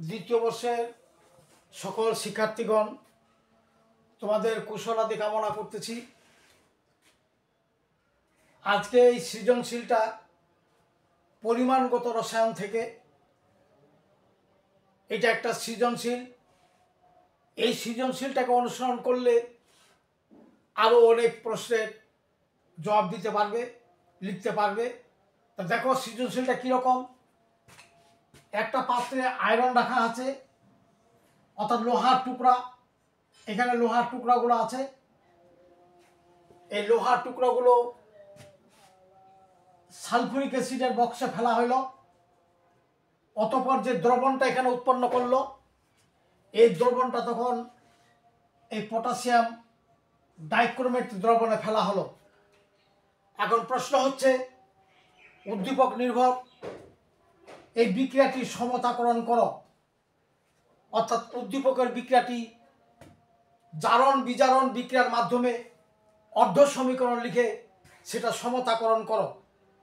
দ্বিতীয় বর্ষের সকল শিক্ষার্থীগণ, তোমাদের কুশলাদি কামনা করতেছি। আজকে এই সৃজনশীলটা পরিমাণগত রসায়ন থেকে, এটা একটা সৃজনশীল। এই সৃজনশীলটাকে অনুসরণ করলে আরও অনেক প্রশ্নের জবাব দিতে পারবে, লিখতে পারবে। তা দেখো সৃজনশীলটা কীরকম। একটা পাত্রে আয়রন রাখা আছে, অর্থাৎ লোহার টুকরা। এখানে লোহার টুকরাগুলো আছে। এই লোহার টুকরাগুলো সালফুরিক অ্যাসিডের বক্সে ফেলা হইল। অতঃপর যে দ্রবণটা এখানে উৎপন্ন করলো, এই দ্রবণটা তখন এই পটাশিয়াম ডাইক্রোমেট দ্রবণে ফেলা হলো। এখন প্রশ্ন হচ্ছে, উদ্দীপক নির্ভর এই বিক্রিয়াটি সমতাকরণ করো। অর্থাৎ উদ্দীপকের বিক্রিয়াটি জারণ বিজারণ বিক্রিয়ার মাধ্যমে অর্ধ সমীকরণ লিখে সেটা সমতাকরণ করো।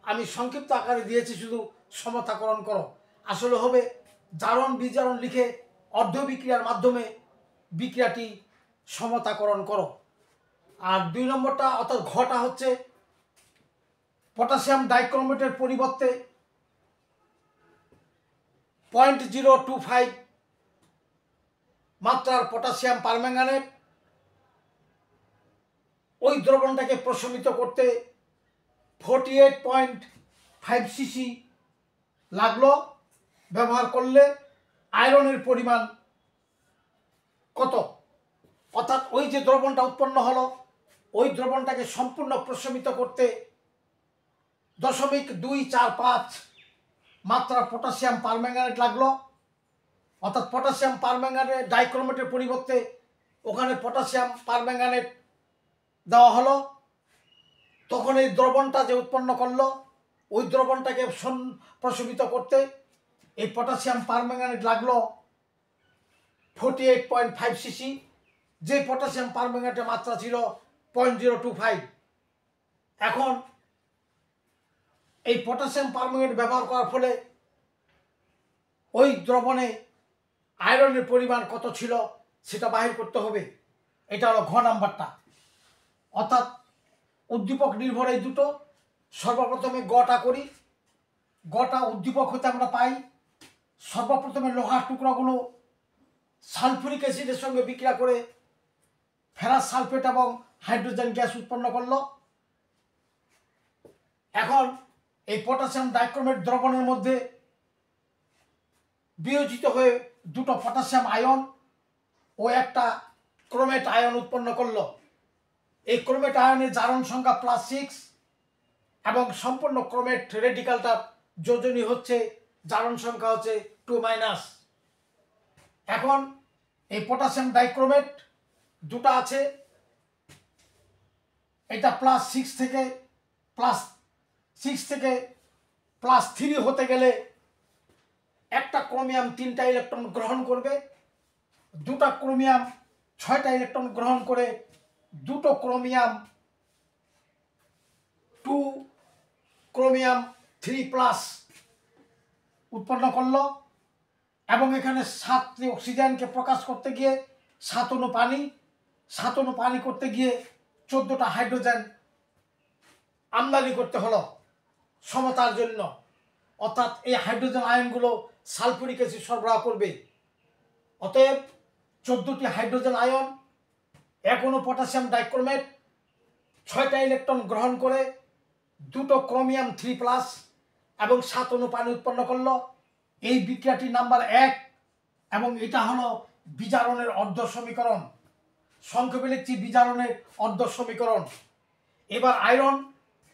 আমি সংক্ষিপ্ত আকারে দিয়েছি শুধু সমতাকরণ করো, আসলে হবে জারণ বিজারণ লিখে অর্ধ বিক্রিয়ার মাধ্যমে বিক্রিয়াটি সমতাকরণ করো। আর 2 নম্বরটা অর্থাৎ ঘটা হচ্ছে পটাশিয়াম ডাইক্রোমেটের পরিবর্তে 0.025 মাত্রার পটাশিয়াম পারম্যাঙ্গানেট, ওই দ্রবণটাকে প্রশমিত করতে 48.5 সিসি লাগলো। ব্যবহার করলে আয়রনের পরিমাণ কত? অর্থাৎ ওই যে দ্রবণটা উৎপন্ন হলো, ওই দ্রবণটাকে সম্পূর্ণ প্রশমিত করতে 0.245 মাত্রার পটাশিয়াম পারম্যাঙ্গানেট লাগলো। অর্থাৎ পটাশিয়াম পারম্যাঙ্গানেট ডাইক্রোমেটের পরিবর্তে ওখানে পটাশিয়াম পারম্যাঙ্গানেট দেওয়া হলো। তখন এই দ্রবণটা যে উৎপন্ন করলো, ওই দ্রবণটাকে প্রশমিত করতে এই পটাশিয়াম পারম্যাঙ্গানেট লাগলো 48.5 সিসি। যে পটাশিয়াম পারম্যাঙ্গানেটের মাত্রা ছিল 0.025। এখন এই পটাশিয়াম পারম্যাঙ্গানেট ব্যবহার করার ফলে ওই দ্রবণে আয়রনের পরিমাণ কত ছিল সেটা বাহির করতে হবে। এটা হলো ঘ নাম্বারটা। অর্থাৎ উদ্দীপক নির্ভর এই দুটো। সর্বপ্রথমে গটা করি। গটা উদ্দীপক হতে আমরা পাই, সর্বপ্রথমে লোহার টুকরাগুলো সালফুরিক অ্যাসিডের সঙ্গে বিক্রিয়া করে ফেরাস সালফেট এবং হাইড্রোজেন গ্যাস উৎপন্ন করলো। এখন এই পটাশিয়াম ডাইক্রোমেট দ্রবণের মধ্যে বিয়োজিত হয়ে দুটো পটাশিয়াম আয়ন ও একটা ক্রোমেট আয়ন উৎপন্ন করলো। এই ক্রোমেট আয়নের জারণ সংখ্যা +6 এবং সম্পূর্ণ ক্রোমেট রেডিকালটা যোজনী হচ্ছে, জারণ সংখ্যা হচ্ছে 2-। এখন এই পটাশিয়াম ডাইক্রোমেট দুটো আছে, এটা +6 থেকে +3 হতে গেলে একটা ক্রোমিয়াম 3টা ইলেকট্রন গ্রহণ করবে, দুটা ক্রোমিয়াম 6টা ইলেকট্রন গ্রহণ করে দুটো ক্রোমিয়াম 2 ক্রোমিয়াম 3+ উৎপন্ন করলো। এবং এখানে 7টি অক্সিজেনকে প্রকাশ করতে গিয়ে 7 অণু পানি করতে গিয়ে 14টা হাইড্রোজেন আমদানি করতে হলো সমতার জন্য। অর্থাৎ এই হাইড্রোজেন আয়নগুলো সালফুরিক অ্যাসিড সরবরাহ করবে। অতএব 14টি হাইড্রোজেন আয়ন, 1 অণু পটাশিয়াম ডাইক্রোমেট 6টা ইলেকট্রন গ্রহণ করে দুটো ক্রোমিয়াম 3+ এবং 7 অণু পানি উৎপন্ন করলো। এই বিক্রিয়াটি নাম্বার 1 এবং এটা হলো বিজারণের অর্ধ সমীকরণ। সংক্ষেপে লিখছি বিজারণের অর্ধ সমীকরণ। এবার আয়রন,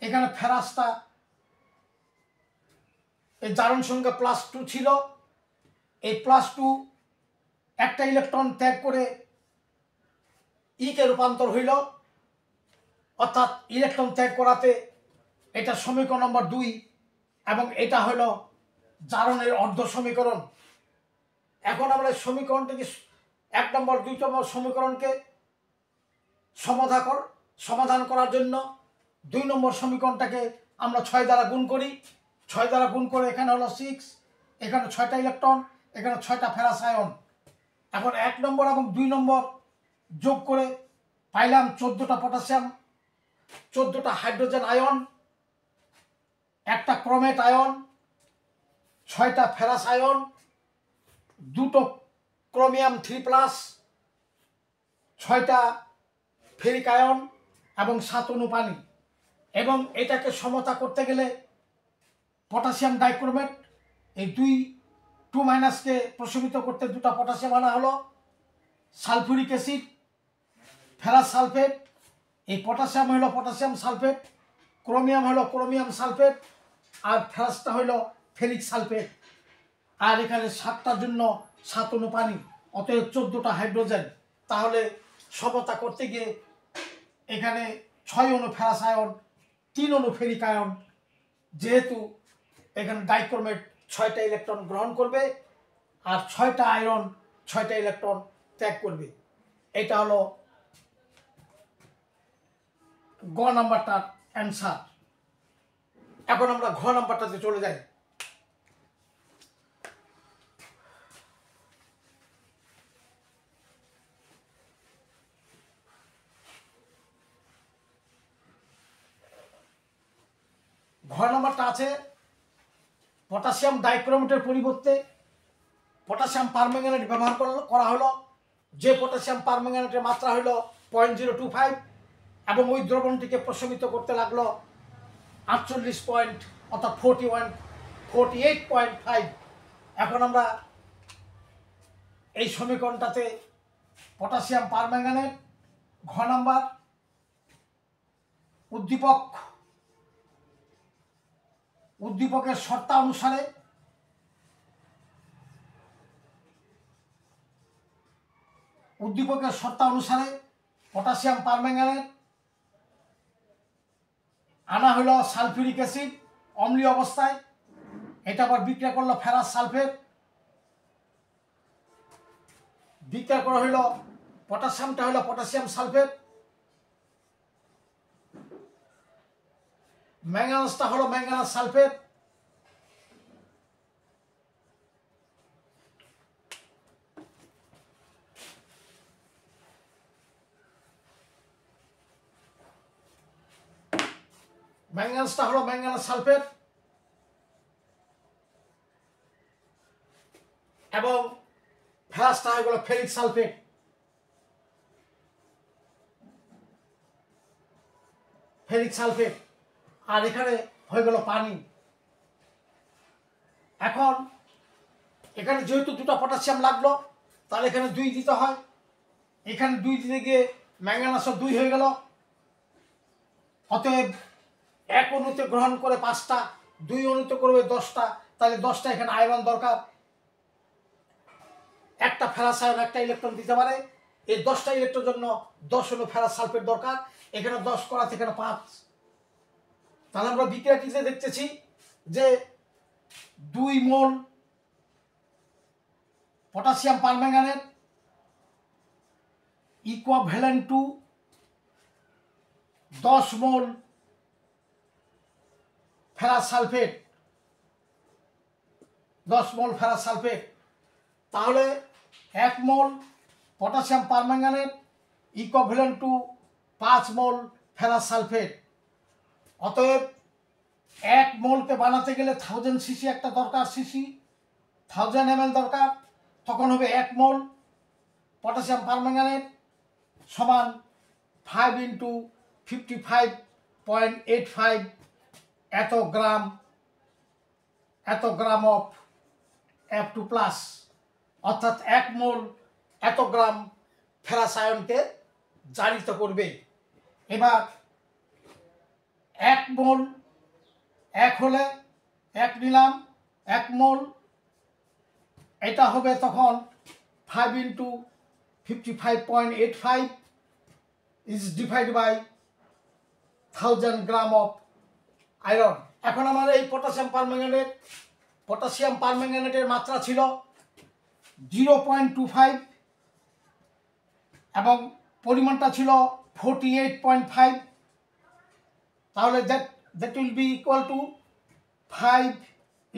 এখানে ফেরাসটা এই জারণ সংখ্যা +2 ছিল। এই +2 একটা ইলেকট্রন ত্যাগ করে ইকে রূপান্তর হইল, অর্থাৎ ইলেকট্রন ত্যাগ করাতে এটা সমীকরণ নম্বর 2 এবং এটা হলো জারণের অর্ধ সমীকরণ। এখন আমরা সমীকরণটিকে 1 নম্বর 2 নম্বর সমীকরণকে সমাধান করার জন্য 2 নম্বর সমীকরণটাকে আমরা 6 দ্বারা গুণ করি। 6 দ্বারা গুণ করে এখানে হলো 6, এখানে 6টা ইলেকট্রন, এখানে 6টা ফেরাস আয়ন। এখন 1 নম্বর এবং 2 নম্বর যোগ করে পাইলাম 14টা পটাশিয়াম, 14টা হাইড্রোজেন আয়ন, একটা ক্রোমেট আয়ন, 6টা ফেরাস আয়ন, 2টো ক্রোমিয়াম 3+, 6টা ফেরিক আয়ন এবং 7 অণু পানি। এবং এটাকে সমতা করতে গেলে পটাশিয়াম ডাইক্রোমেট, এই 2 কে প্রশমিত করতে 2টা পটাশিয়াম আনা হলো, সালফিউরিক অ্যাসিড, ফেরাস সালফেট, এই পটাশিয়াম হলো পটাশিয়াম সালফেট, ক্রোমিয়াম হলো ক্রোমিয়াম সালফেট, আর ফেরাসটা হলো ফেরিক সালফেট। আর এখানে 7টার জন্য 7 অণু পানি, অতএব 14টা হাইড্রোজেন। তাহলে সমতা করতে গিয়ে এখানে 6 অণু ফেরাস আয়ন, 3 অণু ফেরিক আয়ন, যেহেতু এখানে ডাইক্রোমেট 6টা ইলেকট্রন গ্রহণ করবে আর 6টা আয়রন 6টা ইলেকট্রন ত্যাগ করবে। এটা হলো গ নাম্বারটার অ্যান্সার। এখন আমরা ঘ নাম্বারটাতে চলে যাই। ঘ নাম্বারটা আছে পটাশিয়াম ডাইক্রোমেটের পরিবর্তে পটাশিয়াম পারম্যাঙ্গানেট ব্যবহার করা হলো। যে পটাশিয়াম পারম্যাঙ্গানেটের মাত্রা হলো 0.025 এবং ওই দ্রবণটিকে প্রশমিত করতে লাগলো 48 পয়েন্ট অর্থাৎ 48.5। এখন আমরা এই সমীকরণটাতে পটাশিয়াম পারম্যাঙ্গানেট ঘ নাম্বার উদ্দীপকের শর্তানুসারে পটাশিয়াম পারম্যাঙ্গানেট আনা হলো সালফিউরিক অ্যাসিড অম্লীয় অবস্থায়, এটা আবার বিক্রিয়া করলো ফেরাস সালফেট, বিক্রিয়া করা হলো পটাশিয়ামটা হলো পটাশিয়াম সালফেট, ম্যাঙ্গানাসটা হলো ম্যাঙ্গানাস সালফেট, ম্যাঙ্গানাসটা হলো ম্যাঙ্গানাস সালফেট এবং ফেরাসটা হয়ে গেল ফেরিক সালফেট। আর এখানে হয়ে গেল পানি। এখন এখানে যেহেতু 2টা পটাশিয়াম লাগলো তাহলে এখানে 2 দিতে হয়। এখানে 2 দিতে গিয়ে ম্যাঙ্গানাসও 2 হয়ে গেল। অতএব 1 অণুতে গ্রহণ করে 5টা, 2 অণুতে করবে 10টা, তাহলে 10টা এখানে আয়রন দরকার। একটা ফেরাস আয়ন একটা ইলেকট্রন দিতে পারে। এই 10টা ইলেকট্রনের জন্য 10 অণু ফেরাস সালফেট দরকার। এখানে 10 করা থেকে 5। তাহলে আমরা বিক্রিয়াটিতে দেখতেছি যে 2 মোল potassium permanganate equivalent to 10 mole ferrous sulphate, 10 mole ferrous sulphate. তাহলে 1 মোল potassium permanganate equivalent to 5 mole ferrous sulphate. অতএব 1 মোলকে বানাতে গেলে 1000 সিসি একটা দরকার, সিসি 1000 ml দরকার। তখন হবে 1 মোল পটাশিয়াম পারম্যাঙ্গানেট সমান 5 × 55.85 এত গ্রাম অফ F2+, অর্থাৎ 1 মোল এত গ্রাম ফেরাস আয়নকে জারিত করবে। এবার 1 মোল 1 হলে 1 নিলাম, 1 মোল এটা হবে তখন 5 × 55.85 is divide by 1000 gram of iron. এখন আমার এই পটাশিয়াম পারম্যাঙ্গানেটের মাত্রা ছিল 0.25 এবং পরিমাণটা ছিল 48.5। তাহলে that will be equal to 5 ×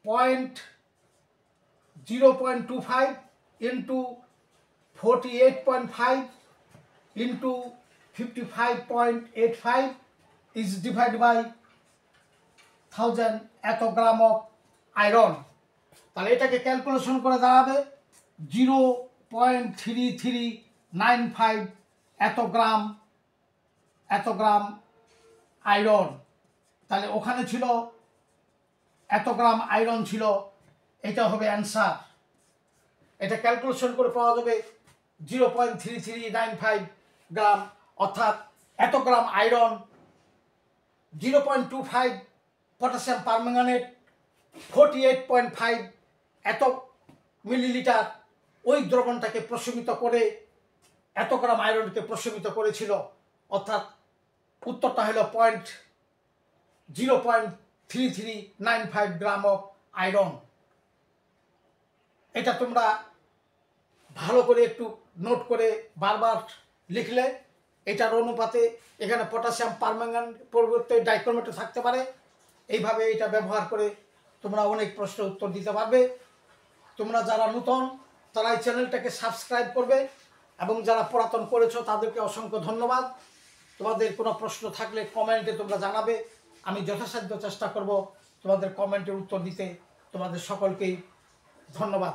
0.25 into 48.5 into 55.85 is divided by 1000 এত গ্রাম অফ আয়রন। তাহলে এটাকে ক্যালকুলেশন করে দাঁড়াবে 0.3395 এত গ্রাম আয়রন। তাহলে ওখানে ছিল এত গ্রাম আয়রন ছিল, এটা হবে অ্যান্সার। এটা ক্যালকুলেশন করে পাওয়া যাবে 0.3395 গ্রাম, অর্থাৎ এত গ্রাম আয়রন, 0.25 পটাশিয়াম পারম্যাঙ্গানেট, 48.5 এত মিলিলিটার ওই দ্রবণটাকে প্রশমিত করে এত গ্রাম আয়রনকে প্রশমিত করেছিল, অর্থাৎ উত্তরটা হলো 0.3395 গ্রাম অফ আয়রন। এটা তোমরা ভালো করে একটু নোট করে বারবার লিখলে এটার অনুপাতে এখানে পটাশিয়াম পারম্যাঙ্গানেট পরিবর্তে ডাইক্রোমেটও থাকতে পারে। এইভাবে এটা ব্যবহার করে তোমরা অনেক প্রশ্নের উত্তর দিতে পারবে। তোমরা যারা নতুন তারা এই চ্যানেলটাকে সাবস্ক্রাইব করবে, এবং যারা পুরাতন করেছো তাদেরকে অসংখ্য ধন্যবাদ। তোমাদের কোনো প্রশ্ন থাকলে কমেন্টে তোমরা জানাবে, আমি যথাসাধ্য চেষ্টা করব তোমাদের কমেন্টের উত্তর দিতে। তোমাদের সকলকেই ধন্যবাদ।